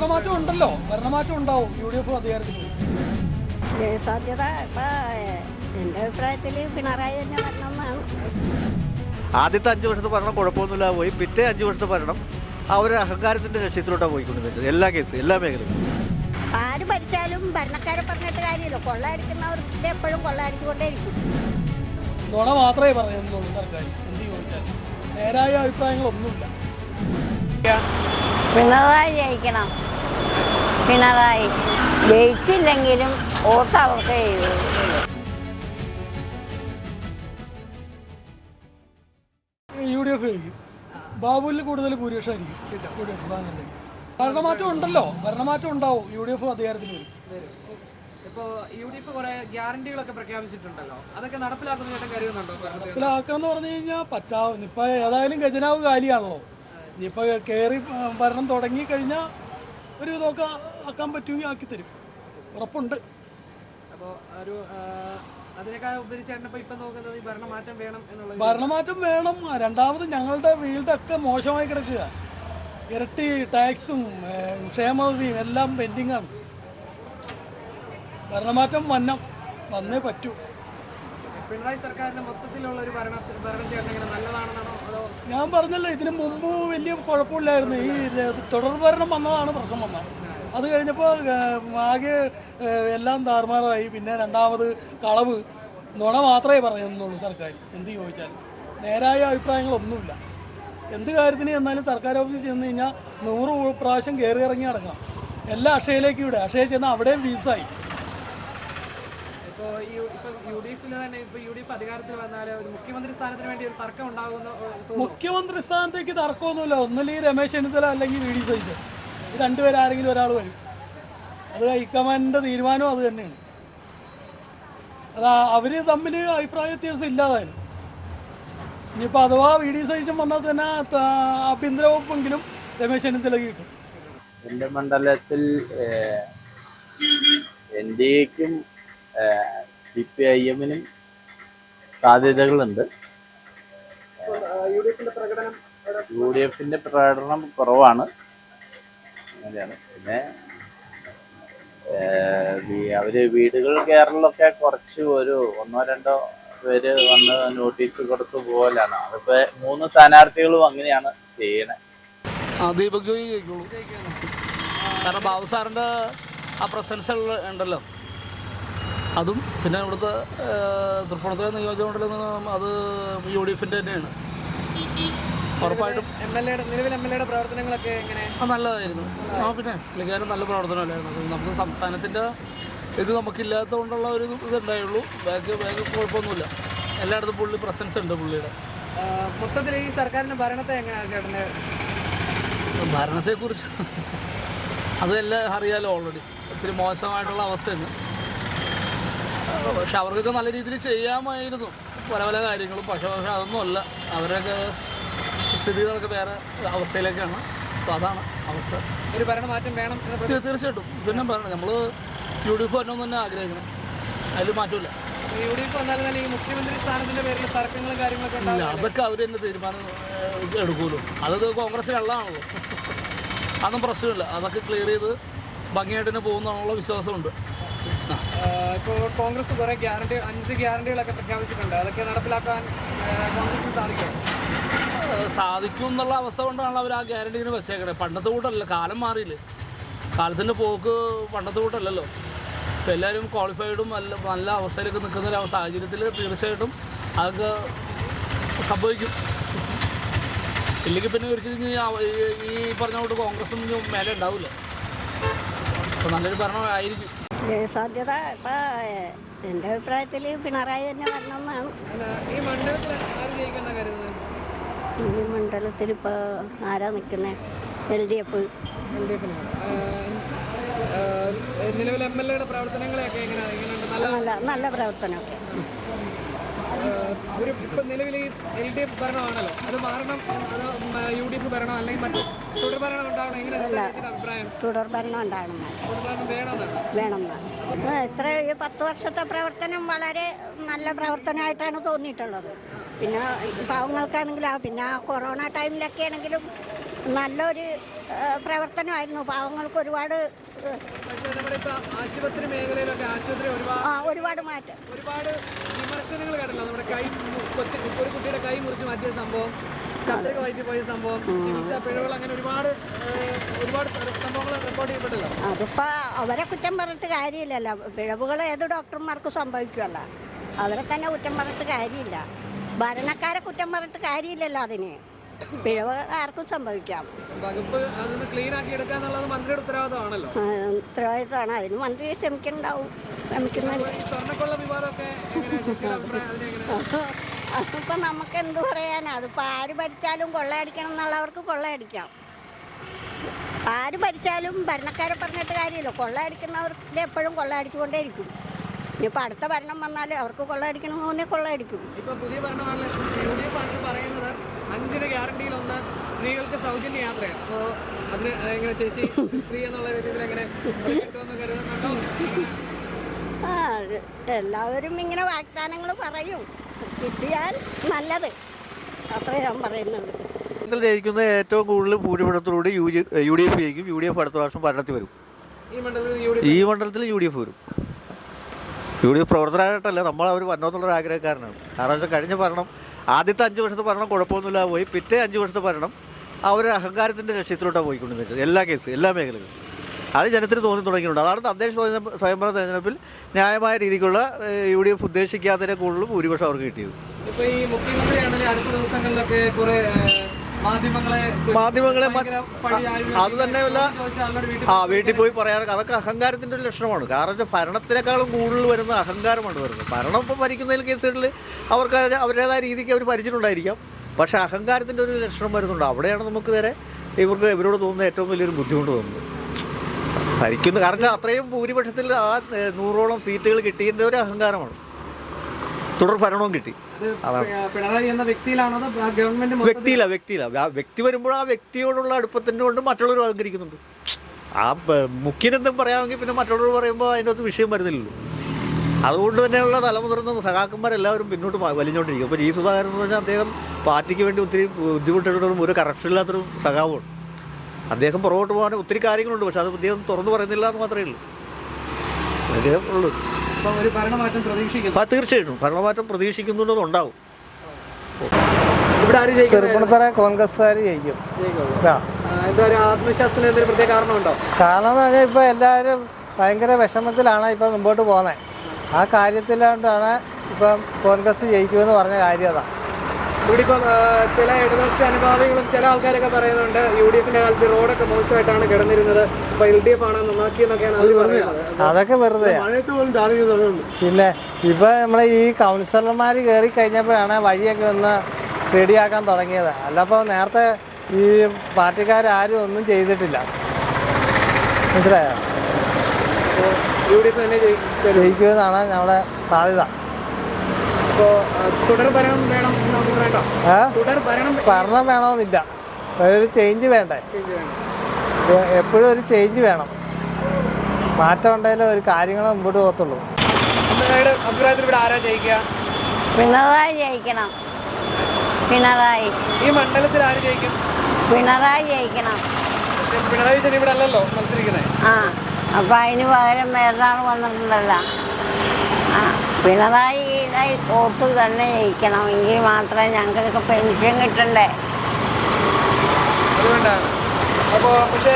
ഭരണമാറ്റം ഉണ്ടല്ലോ, ഭരണമാറ്റം ഉണ്ടാവും. UDF അധികാരത്തിൽ സാധ്യത ഇപ്പം എൻ്റെ അഭിപ്രായത്തിൽ പിണറായി തന്നെ വരണമെന്നാണ്. ആദ്യത്തെ 5 വർഷത്തെ ഭരണം കുഴപ്പമൊന്നുമില്ല പോയി, പിറ്റേ 5 വർഷത്തെ ഭരണം അവർ അഹങ്കാരത്തിൻ്റെ ലക്ഷ്യത്തിലോട്ടാണ് പോയിക്കൊണ്ടിരുന്നത്. എല്ലാ കേസും എല്ലാ മേഖലയും ആര് ഭരിച്ചാലും ഭരണക്കാരെ പറഞ്ഞിട്ട് കാര്യമില്ല. കൊള്ളയടിക്കുന്നവർക്ക് എപ്പോഴും കൊള്ളയടിച്ചുകൊണ്ടേയിരിക്കും. നുണ മാത്രമേ പറയുന്നുള്ളൂ സർക്കാർ. എന്ത് ചോദിച്ചാലും നേരായ അഭിപ്രായങ്ങളൊന്നുമില്ല. പിണറായി ജയിക്കണം. പിണറായി ജയിച്ചില്ലെങ്കിലും വോട്ട് അവർക്ക് UDF ജയിക്കും. ബാബുവിൽ കൂടുതൽ ഭൂരിപക്ഷമായിരിക്കും UDF സ്ഥാനങ്ങളിൽ. ഭരണമാറ്റം ഉണ്ടല്ലോ, ഭരണമാറ്റം ഉണ്ടാവും. UDF അധികാരത്തിൽ വരും. ഇപ്പോൾ UDF കുറേ ഗ്യാരണ്ടികളൊക്കെ പ്രഖ്യാപിച്ചിട്ടുണ്ടല്ലോ, അതൊക്കെ നടപ്പിലാക്കുന്നതായിട്ട് കരുതുന്നുണ്ടോ? നടപ്പിലാക്കാന്ന് പറഞ്ഞു കഴിഞ്ഞാൽ പറ്റാവുന്ന ഇപ്പം ഏതായാലും ഖജനാവ് കാലിയാണല്ലോ. ഇനിയിപ്പോൾ കയറി ഭരണം തുടങ്ങിക്കഴിഞ്ഞാൽ ഒരു ഇതൊക്കെ ആക്കാൻ പറ്റുമെങ്കിൽ ആക്കിത്തരും, ഉറപ്പുണ്ട്. അപ്പോൾ ഒരു അതിനേക്കാൾ ഉപരിച്ചാണ് ഇപ്പം നോക്കുന്നത് ഈ ഭരണമാറ്റം വേണം എന്നുള്ളത്. ഭരണമാറ്റം വേണം. രണ്ടാമത് ഞങ്ങളുടെ വീടൊക്കെ മോശമായി കിടക്കുക. ഇരട്ടി ടാക്സും ക്ഷേമനിധിയും എല്ലാം പെൻഡിങ്ങാണ്. ഭരണമാറ്റം വന്നേ പറ്റൂ. പിണറായി സർക്കാരിന്റെ മൊത്തത്തിലുള്ള ഒരു ഭരണം ചേട്ടനെങ്ങനെ നല്ലതാണെന്നാണോ അതോ? ഞാൻ പറഞ്ഞല്ലോ, ഇതിന് മുമ്പ് വലിയ കുഴപ്പമില്ലായിരുന്നു. ഈ തുടർ ഭരണം വന്നതാണ് പ്രശ്നം വന്നത്. അത് കഴിഞ്ഞപ്പോൾ ആകെ എല്ലാം താറുമാറായി. പിന്നെ രണ്ടാമത് കളവ്, നുണ മാത്രമേ പറയുന്നുള്ളൂ സർക്കാർ. എന്ത് ചോദിച്ചാലും നേരായ അഭിപ്രായങ്ങളൊന്നുമില്ല. എന്ത് കാര്യത്തിന് ചെന്നാലും സർക്കാർ ഓഫീസിൽ ചെന്ന് കഴിഞ്ഞാൽ 100 പ്രാവശ്യം കയറി ഇറങ്ങി നടക്കണം. എല്ലാ അക്ഷയയിലേക്ക് വിടുക. അക്ഷയ ചെന്നാൽ അവിടെയും ഫീസായി. ഇപ്പോൾ UDF തന്നെ UDF അധികാരത്തിൽ വന്നാൽ ഒരു മുഖ്യമന്ത്രി സ്ഥാനത്തിന് വേണ്ടി ഒരു തർക്കം ഉണ്ടാകുന്ന മുഖ്യമന്ത്രി സ്ഥാനത്തേക്ക് തർക്കമൊന്നുമില്ല. ഒന്നല്ലെങ്കിൽ രമേശ് ചെന്നിത്തല അല്ലെങ്കിൽ VD സതീശൻ. ഈ രണ്ടുപേരും ആരെങ്കിലും ഒരാൾ വരും. അത് ഹൈക്കമാൻഡിൻ്റെ തീരുമാനം അത് തന്നെയാണ്. അത് അവർ തമ്മിൽ അഭിപ്രായ വ്യത്യാസം ഇല്ലാതായിരുന്നു. ഇനിയിപ്പോൾ അഥവാ VD സതീശൻ വന്നാൽ തന്നെ ആഭ്യന്തര വകുപ്പെങ്കിലും രമേശ് ചെന്നിത്തലയ്ക്ക് കിട്ടും. എൻ്റെ മണ്ഡലത്തിൽ NDAക്കും CPIM-നും സാധ്യതകളുണ്ട്. UDF-ന്റെ പ്രകടനം കുറവാണ്. അങ്ങനെയാണ്. പിന്നെ അവര് വീടുകൾ കയറലൊക്കെ കുറച്ച് ഒരു 1-2 പേര് വന്ന് നോട്ടീസ് കൊടുത്തു പോലാണ്. അതിപ്പോ 3 സ്ഥാനാർത്ഥികളും അങ്ങനെയാണ് ചെയ്യണേ. ദീപക് ജോയി ജയിക്കുള്ളൂ. കാരണം ബാബു സാറിൻ്റെ ആ പ്രസൻസ് ഉണ്ടല്ലോ, അതും പിന്നെ ഇവിടുത്തെ തൃപ്പൂണിത്തുറ നിയോജകമണ്ഡലം അത് UDF-ന്റെ തന്നെയാണ് ഉറപ്പായിട്ടും. നിലവിൽ MLA പ്രവർത്തനങ്ങളൊക്കെ എങ്ങനെ? നല്ലതായിരുന്നു. പിന്നെ പുള്ളിക്കാരൻ നല്ല പ്രവർത്തനമല്ലായിരുന്നു. നമുക്ക് സംസ്ഥാനത്തിൻ്റെ ഇത് നമുക്കില്ലാത്തത് കൊണ്ടുള്ള ഒരു ഇതുണ്ടായുള്ളൂ. ബാക്കി കുഴപ്പമൊന്നുമില്ല. എല്ലായിടത്തും പുള്ളി പ്രസൻസ് ഉണ്ട് പുള്ളിയുടെ. മൊത്തത്തിൽ ഈ സർക്കാരിൻ്റെ ഭരണത്തെ എങ്ങനെയാണ് ചേട്ടൻ്റെ? ഭരണത്തെക്കുറിച്ച് അതെല്ലാം അറിയാലോ ഓൾറെഡി. ഒത്തിരി മോശമായിട്ടുള്ള അവസ്ഥയാണ്. പക്ഷെ അവർക്കൊക്കെ നല്ല രീതിയിൽ ചെയ്യാമായിരുന്നു പല പല കാര്യങ്ങളും. പക്ഷേ അതൊന്നുമല്ല. അവരൊക്കെ സ്ഥിതികളൊക്കെ വേറെ അവസ്ഥയിലേക്കാണ്. അപ്പോൾ അതാണ് അവസ്ഥ. ഒരു ഭരണമാറ്റം വേണം തീർച്ചയായിട്ടും. പിന്നെ നമ്മൾ UDF വരണമെന്ന് തന്നെ ആഗ്രഹിക്കണം. അതിൽ മാറ്റമില്ല. UDF വന്നാലും തന്നെ ഈ മുഖ്യമന്ത്രി സ്ഥാനത്തിൻ്റെ പേരിൽ തർക്കങ്ങളും കാര്യങ്ങളൊക്കെ ഇല്ല, അതൊക്കെ അവർ തന്നെ തീരുമാനം എടുക്കുമല്ലോ. അത് കോൺഗ്രസ്സിലുള്ളതാണല്ലോ. അതൊന്നും പ്രശ്നമില്ല. അതൊക്കെ ക്ലിയർ ചെയ്ത് ഭംഗിയായിട്ട് തന്നെ പോകുന്നതാണുള്ള വിശ്വാസമുണ്ട്. ഇപ്പോൾ കോൺഗ്രസ് കുറേ 5 ഗ്യാരണ്ടികളൊക്കെ പ്രഖ്യാപിച്ചിട്ടുണ്ട്. അതൊക്കെ നടപ്പിലാക്കാൻ കോൺഗ്രസിന് സാധിക്കും എന്നുള്ള അവസ്ഥ കൊണ്ടാണ് അവർ ആ ഗ്യാരണ്ടിന് വെച്ചേക്കണേ. പണ്ടത്തെ കൂട്ടല്ല, കാലം മാറിയില്ലേ. കാലത്തിൻ്റെ പോക്ക് പണ്ടത്തെ കൂട്ടല്ലല്ലോ. ഇപ്പം എല്ലാവരും ക്വാളിഫൈഡും നല്ല അവസ്ഥയിലേക്ക് നിൽക്കുന്ന ഒരു സാഹചര്യത്തിൽ തീർച്ചയായിട്ടും അതൊക്കെ സംഭവിക്കും. ഇല്ലെങ്കിൽ പിന്നെ ഒരിക്കലും ഈ പറഞ്ഞ കൊണ്ട് കോൺഗ്രസൊന്നും മേലെ ഉണ്ടാവില്ല. അപ്പോൾ നല്ലൊരു ഭരണം ആയിരിക്കും. സാധ്യത ഇപ്പം എൻ്റെ അഭിപ്രായത്തിൽ പിണറായി തന്നെ വരണമെന്നാണ്. ഈ മണ്ഡലത്തിൽ ആര് ജയിക്കുന്ന കരുതുന്നത്? ഈ മണ്ഡലത്തിൽ ഇപ്പോൾ ആരാ നിൽക്കുന്നത്? LDF. നിലവിൽ MLA പ്രവർത്തനങ്ങളെയൊക്കെ എങ്ങനെയുണ്ട്? നല്ല പ്രവർത്തനമൊക്കെ. ഇപ്പം നിലവിൽ ഈ LDF ഭരണമാണല്ലോ, അത് മാറണം അതോ UDF ഭരണം അല്ലെങ്കിൽ മറ്റു തുടർ ഭരണം ഉണ്ടാവണം? എങ്ങനെയാണ് അഭിപ്രായം? തുടർ ഭരണം ഉണ്ടാകണം. വേണമെന്നാണ്. എത്ര 10 വർഷത്തെ പ്രവർത്തനം വളരെ നല്ല പ്രവർത്തനമായിട്ടാണ് തോന്നിയിട്ടുള്ളത്. പിന്നെ പാവങ്ങൾക്കാണെങ്കിലും പിന്നെ കൊറോണ ടൈമിലൊക്കെ ആണെങ്കിലും നല്ലൊരു പ്രവർത്തനമായിരുന്നു. പാവങ്ങൾക്ക് ഒരുപാട് പക്ഷേ നമ്മുടെ ഇപ്പൊ ആശുപത്രി മേഖലയിലൊക്കെ ആശുപത്രി ഒരുപാട് മാറ്റം. ഒരുപാട് വിമർശനങ്ങൾ കേട്ടല്ലോ. നമ്മുടെ ഒരു കുട്ടിയുടെ കൈ മുറിച്ച് മാറ്റിയ സംഭവം, കത്രിക വയറ്റി പോയ സംഭവം, ചികിത്സാ പിഴവുകൾ, അങ്ങനെ ഒരുപാട് സംഭവങ്ങൾ റിപ്പോർട്ട് ചെയ്യപ്പെട്ടല്ലോ. അതിപ്പോൾ അവരെ കുറ്റം പറഞ്ഞിട്ട് കാര്യമില്ലല്ലോ. പിഴവുകൾ ഏത് ഡോക്ടർമാർക്ക് സംഭവിക്കുമല്ലോ. അവരെ തന്നെ കുറ്റം പറഞ്ഞിട്ട് കാര്യമില്ല. ഭരണക്കാരെ കുറ്റം പറഞ്ഞിട്ട് കാര്യമില്ലല്ലോ. അതിന് പിഴവ് ആർക്കും സംഭവിക്കാം. വകുപ്പ് അതൊന്ന് ക്ലീൻ ആക്കി എടുക്കുക എന്നുള്ളത് മന്ത്രിയുടെ ഉത്തരവാദിത്തമാണല്ലോ. ഉത്തരവാദിത്തമാണ്. അതിന് മന്ത്രി ശ്രമിക്കുന്നുണ്ട്. സ്വർണ്ണക്കൊള്ള വിവാദമൊക്കെ അതിപ്പോൾ നമുക്ക് എന്ത് പറയാനാ? അതിപ്പോൾ ആര് ഭരിച്ചാലും കൊള്ളയടിക്കണം എന്നുള്ളവർക്ക് കൊള്ളയടിക്കാം. ആര് ഭരിച്ചാലും ഭരണക്കാരെ പറഞ്ഞിട്ട് കാര്യമില്ല. കൊള്ളയടിക്കുന്നവർക്ക് എപ്പോഴും കൊള്ളയടിച്ചുകൊണ്ടേയിരിക്കും. ഇനിയിപ്പോൾ അടുത്ത ഭരണം വന്നാലും അവർക്ക് കൊള്ളയടിക്കണമെന്ന് തോന്നിയാൽ കൊള്ളയടിക്കും. ഇപ്പൊ പുതിയ ഭരണമാണ് UDF ആണ് പറയുന്നത് 5 ഗ്യാരണ്ടിയിലൊന്ന് സ്ത്രീകൾക്ക് സൗജന്യ യാത്രയാണ്. അപ്പോൾ അതിന് എങ്ങനെ ചേച്ചി സ്ത്രീ എന്നുള്ള രീതിയിൽ എങ്ങനെ കരുതുന്നുണ്ടോ? എല്ലാവരും ഇങ്ങനെ വാഗ്ദാനങ്ങൾ പറയും. കിട്ടിയാൽ നല്ലത്. അത്രേ ഞാൻ പറയുന്നുള്ളൂ. ജയിക്കുന്ന ഏറ്റവും കൂടുതൽ ഭൂരിപക്ഷത്തോടുകൂടി UDF ജയിക്കും. UDF അടുത്ത പ്രാവശ്യം ഭരണത്തിൽ വരും. ഈ മണ്ഡലത്തിൽ UDF വരും. UDF പ്രവർത്തനമായിട്ടല്ല, നമ്മൾ അവർ വരണമെന്നുള്ളൊരു ആഗ്രഹക്കാരനാണ്. കാരണം വെച്ചാൽ കഴിഞ്ഞ ഭരണം, ആദ്യത്തെ 5 വർഷത്തെ ഭരണം കുഴപ്പമൊന്നുമില്ല പോയി. പിറ്റേ 5 വർഷത്തെ ഭരണം അവർ അഹങ്കാരത്തിൻ്റെ ലക്ഷ്യത്തിലോട്ടാണ് പോയിക്കൊണ്ടെന്ന് വെച്ചത്. എല്ലാ കേസും, എല്ലാ മേഖലകളും അത് ജനത്തിന് തോന്നി തുടങ്ങിയിട്ടുണ്ട്. അതാണ് തദ്ദേശ സ്വയംഭരണ തെരഞ്ഞെടുപ്പിൽ ന്യായമായ രീതിക്കുള്ള UDF ഉദ്ദേശിക്കാത്തതിനെ കൂടുതലും ഭൂരിപക്ഷം അവർക്ക് കിട്ടിയത്. ഇപ്പോൾ ഈ മുഖ്യമന്ത്രിയാണെങ്കിൽ അടുത്ത ദിവസങ്ങളിലൊക്കെ കുറേ മാധ്യമങ്ങളെ അത് തന്നെയല്ല, വീട്ടിൽ പോയി പറയാനൊക്കെ അതൊക്കെ അഹങ്കാരത്തിൻ്റെ ഒരു ലക്ഷണമാണ്. കാരണം വെച്ചാൽ ഭരണത്തിനേക്കാളും കൂടുതൽ വരുന്ന അഹങ്കാരമാണ് വരുന്നത്. ഭരണം ഇപ്പം ഭരിക്കുന്നതിൽ കേസുകളിൽ അവർക്ക് അവരുടേതായ രീതിക്ക് അവർ ഭരിച്ചിട്ടുണ്ടായിരിക്കാം. പക്ഷേ അഹങ്കാരത്തിൻ്റെ ഒരു ലക്ഷണം വരുന്നുണ്ട്. അവിടെയാണ് നമുക്ക് നേരെ ഇവരോട് തോന്നുന്ന ഏറ്റവും വലിയൊരു ബുദ്ധിമുട്ട് തോന്നുന്നത്. ഭരിക്കുന്നു കാരണം വെച്ചാൽ അത്രയും ഭൂരിപക്ഷത്തിൽ ആ 100ഓളം സീറ്റുകൾ കിട്ടിയതിൻ്റെ ഒരു അഹങ്കാരമാണ്. തുടർ ഭരണവും കിട്ടി. പിണറായി എന്ന വ്യക്തിയിലാണോ ഗവൺമെന്റ്? വ്യക്തിയില്ല. വ്യക്തി വരുമ്പോൾ ആ വ്യക്തിയോടുള്ള അടുപ്പത്തിൻ്റെ കൊണ്ട് മറ്റുള്ളവർ അഹങ്കരിക്കുന്നുണ്ട്. ആ മുഖ്യനെന്തും പറയാമെങ്കിൽ പിന്നെ മറ്റുള്ളവർ പറയുമ്പോൾ അതിൻ്റെ അകത്ത് വിഷയം വരുന്നില്ലല്ലോ. അതുകൊണ്ട് തന്നെയുള്ള തലമുതിർന്ന സഖാക്കന്മാരെല്ലാവരും പിന്നോട്ട് വലിഞ്ഞുകൊണ്ടിരിക്കും. ഇപ്പോൾ സുധാകരൻ എന്ന് പറഞ്ഞാൽ അദ്ദേഹം പാർട്ടിക്ക് വേണ്ടി ഒത്തിരി ബുദ്ധിമുട്ടുകളും ഒരു കറക്ഷൻ ഇല്ലാത്തൊരു സഖാവാണ്. അദ്ദേഹം പുറകോട്ട് പോകാൻ ഒത്തിരി കാര്യങ്ങളുണ്ട്. പക്ഷെ അത് അദ്ദേഹം തുറന്നു പറയുന്നില്ല എന്ന് മാത്രമേ ഉള്ളൂ. അദ്ദേഹം ഉള്ളൂ. ഒരു ഭരണമാറ്റം പ്രതീക്ഷിക്കുന്നു. തീർച്ചയായിട്ടും ഭരണമാറ്റം പ്രതീക്ഷിക്കുന്നുണ്ടാവും. ഇവിടെ ചെറുപ്പുളത്തറ കോൺഗ്രസ്സുകാർ ജയിക്കും. ആത്മവിശ്വാസത്തിന് എന്തെങ്കിലും പ്രത്യേക കാരണമുണ്ടോ? കാരണം എന്ന് പറഞ്ഞാൽ ഇപ്പോൾ എല്ലാവരും ഭയങ്കര വിഷമത്തിലാണ് ഇപ്പം മുമ്പോട്ട് പോകുന്നത്. ആ കാര്യത്തിലാണ്ടാണ് ഇപ്പം കോൺഗ്രസ് ജയിക്കുമെന്ന് പറഞ്ഞ കാര്യം അതാണ്. ഇവിടെ ഇപ്പം ചില ഇടതുപക്ഷ അനുഭാവികളും ചില ആൾക്കാരൊക്കെ പറയുന്നുണ്ട് UDFന്റെ കാലത്ത് റോഡൊക്കെ മോശമായിട്ടാണ് കിടന്നിരുന്നത്, ഇപ്പൊ LDF ആണ് നന്നാക്കിയെന്നൊക്കെയാണ് അവർ പറയുന്നത്. അതൊക്കെ വെറുതെ. പിന്നെ ഇപ്പൊ നമ്മളെ ഈ കൗൺസിലർമാർ കയറി കഴിഞ്ഞപ്പോഴാണ് വഴിയൊക്കെ ഒന്ന് റെഡിയാക്കാൻ തുടങ്ങിയത്. അല്ലപ്പോൾ നേരത്തെ ഈ പാർട്ടിക്കാരും ഒന്നും ചെയ്തിട്ടില്ല. മനസ്സിലായോ? UDF തന്നെ ജയിക്കുമെന്നാണ് ഞങ്ങളുടെ സാധ്യത. ഭരണം വേണമെന്നില്ല, ഒരു ചേഞ്ച് വേണ്ടേ? എപ്പോഴും ഒരു ചേഞ്ച് വേണം. മാറ്റം ഉണ്ടെങ്കിലേ ഒരു കാര്യങ്ങൾ മുമ്പോട്ട് പോകത്തുള്ളൂ. അഭിപ്രായത്തിൽ ഇവിടെ ആരാ ജയിക്കുക? പിണറായി ജയിക്കണം. പിണറായി. ഈ മണ്ഡലത്തിൽ ആര് ജയിക്കും? പിണറായി ജയിക്കണം. പിണറായി വിജയൻ ഇവിടെ അല്ലല്ലോ മത്സരിക്കുന്നത്. അപ്പം അതിന് പകരം വേറൊരാൾ വന്നിട്ടുണ്ടല്ലോ. പിണറായി വോട്ട് തന്നെ ജയിക്കണം. എങ്കിൽ മാത്രമേ ഞങ്ങൾക്കൊക്കെ പെൻഷൻ കിട്ടണ്ടേ. അതുകൊണ്ടാണ്. അപ്പോൾ പക്ഷേ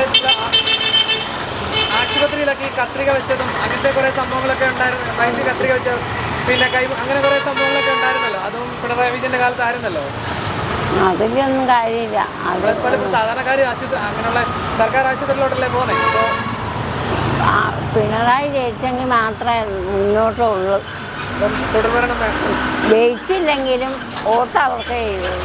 ആശുപത്രിയിലൊക്കെ ഈ കത്രിക വെച്ചതും അങ്ങനത്തെ കുറേ സംഭവങ്ങളൊക്കെ ഉണ്ടായിരുന്നു. വൈദ്യുതി കത്രിക വെച്ചതും പിന്നെ അങ്ങനെ കുറേ സംഭവങ്ങളൊക്കെ ഉണ്ടായിരുന്നല്ലോ. അതും പിണറായി വിജയൻ്റെ കാലത്ത് ആയിരുന്നല്ലോ. അതിലൊന്നും കാര്യമില്ല. സാധാരണക്കാർ അങ്ങനെയുള്ള സർക്കാർ ആശുപത്രിയിലോട്ടല്ലേ പോകുന്നത്. അപ്പോൾ പിണറായി ജയിച്ചെങ്കിൽ മാത്രമേ മുന്നോട്ടുള്ളൂ. തുടർഭരണം ജയിച്ചില്ലെങ്കിലും വോട്ട് അവർക്ക് ചെയ്യുള്ളൂ.